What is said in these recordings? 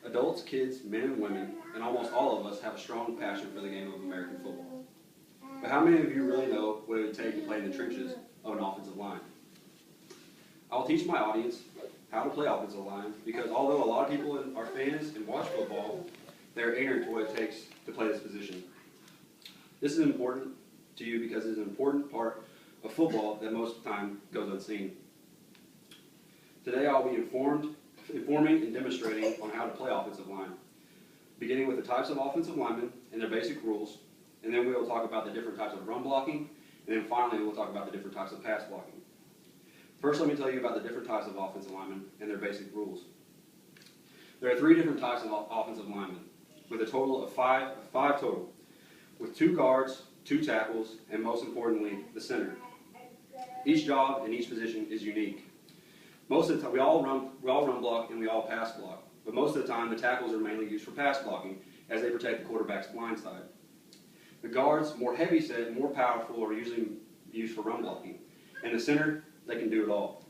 Adults, kids, men and women, and almost all of us have a strong passion for the game of American football. But how many of you really know what it would take to play in the trenches of an offensive line? I'll teach my audience how to play offensive line because although a lot of people are fans and watch football, they're ignorant to what it takes to play this position. This is important to you because it is an important part of football that most of the time goes unseen. Today I'll be informing and demonstrating on how to play offensive line, beginning with the types of offensive linemen and their basic rules, and then we will talk about the different types of run blocking, and then finally we'll talk about the different types of pass blocking. First, let me tell you about the different types of offensive linemen and their basic rules. There are 3 different types of offensive linemen, with a total of five total, with 2 guards, 2 tackles, and most importantly, the center. Each job and each position is unique. Most of the time, we all run block and we all pass block, but most of the time the tackles are mainly used for pass blocking as they protect the quarterback's blind side. The guards, more heavy set, more powerful, are usually used for run blocking, and the center, they can do it all.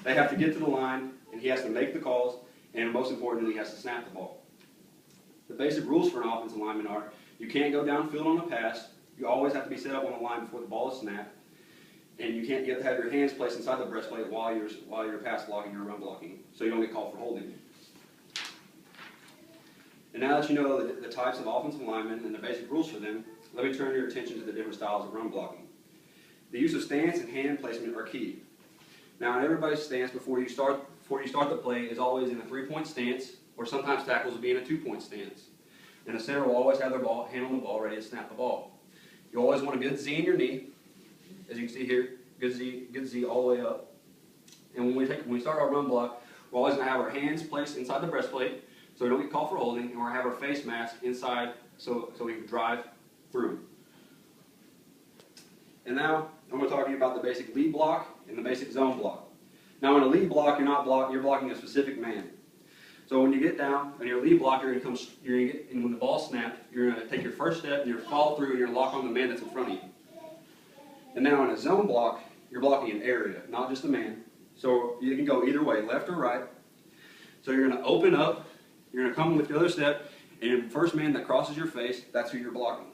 They have to get to the line, and he has to make the calls, and most importantly, he has to snap the ball. The basic rules for an offensive lineman are: you can't go downfield on a pass, you always have to be set up on the line before the ball is snapped, and you have to have your hands placed inside the breastplate while you're pass blocking or run blocking, so you don't get called for holding. And now that you know the types of offensive linemen and the basic rules for them, let me turn your attention to the different styles of run blocking. The use of stance and hand placement are key. Now, in everybody's stance before you start the play is always in a 3-point stance, or sometimes tackles will be in a 2-point stance. And the center will always have their hand on the ball, ready to snap the ball. You always want a good Z in your knee, as you can see here, good Z all the way up. And when we start our run block, we're always going to have our hands placed inside the breastplate, so we don't get called for holding, and we're going to have our face mask inside so we can drive through. And now I'm going to talk to you about the basic lead block and the basic zone block. Now in a lead block, you're blocking a specific man. So when you get down on your lead block, and when the ball's snapped, you're going to take your first step and you're going to follow through and you're going to lock on the man that's in front of you. And now in a zone block, you're blocking an area, not just a man. So you can go either way, left or right. So you're going to open up, you're going to come with the other step, and the first man that crosses your face, that's who you're blocking.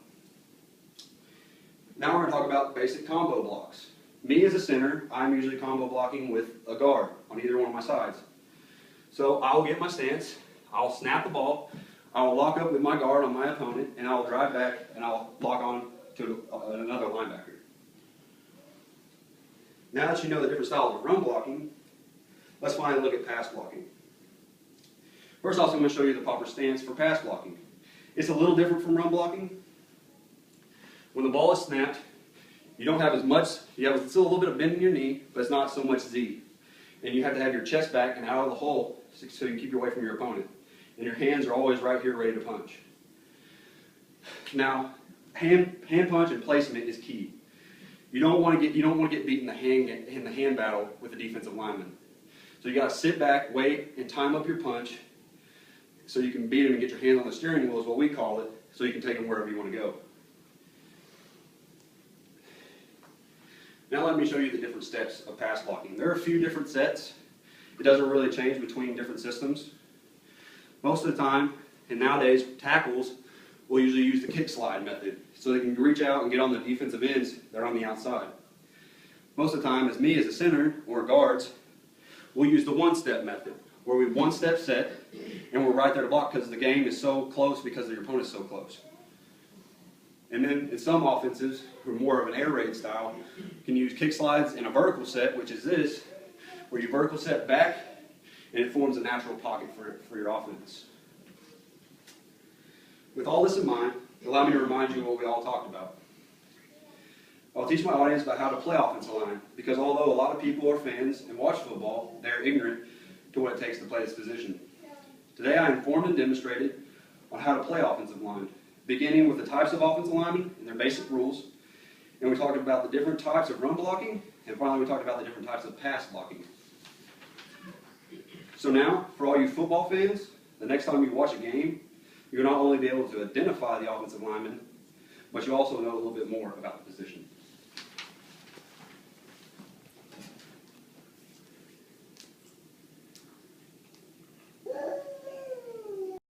Now we're going to talk about basic combo blocks. Me as a center, I'm usually combo blocking with a guard on either one of my sides. So I'll get my stance, I'll snap the ball, I'll lock up with my guard on my opponent, and I'll drive back and I'll lock on to another linebacker. Now that you know the different styles of run blocking, let's finally look at pass blocking. First off, I'm going to show you the proper stance for pass blocking. It's a little different from run blocking. When the ball is snapped, you don't have as much, you have still a little bit of bend in your knee, but it's not so much Z. And you have to have your chest back and out of the hole so you can keep you away from your opponent. And your hands are always right here ready to punch. Now, hand punch and placement is key. You don't want to get beat in the hand battle with a defensive lineman. So you got to sit back, wait, and time up your punch so you can beat him and get your hands on the steering wheel is what we call it, so you can take him wherever you want to go. Now let me show you the different steps of pass blocking. There are a few different sets. It doesn't really change between different systems. Most of the time, and nowadays, tackles will usually use the kick slide method, so they can reach out and get on the defensive ends that are on the outside. Most of the time, as me as a center or guards, we'll use the one-step method, where we one-step set, and we're right there to block because the game is so close because your opponent is so close. And then in some offenses, who are more of an air raid style, you can use kick slides in a vertical set, which is this, where you vertical set back, and it forms a natural pocket for your offense. With all this in mind, allow me to remind you of what we all talked about. I'll teach my audience about how to play offensive line, because although a lot of people are fans and watch football, they're ignorant to what it takes to play this position. Today I informed and demonstrated on how to play offensive line, beginning with the types of offensive linemen and their basic rules, and we talked about the different types of run blocking, and finally we talked about the different types of pass blocking. So now, for all you football fans, the next time you watch a game, you'll not only be able to identify the offensive lineman, but you also know a little bit more about the position.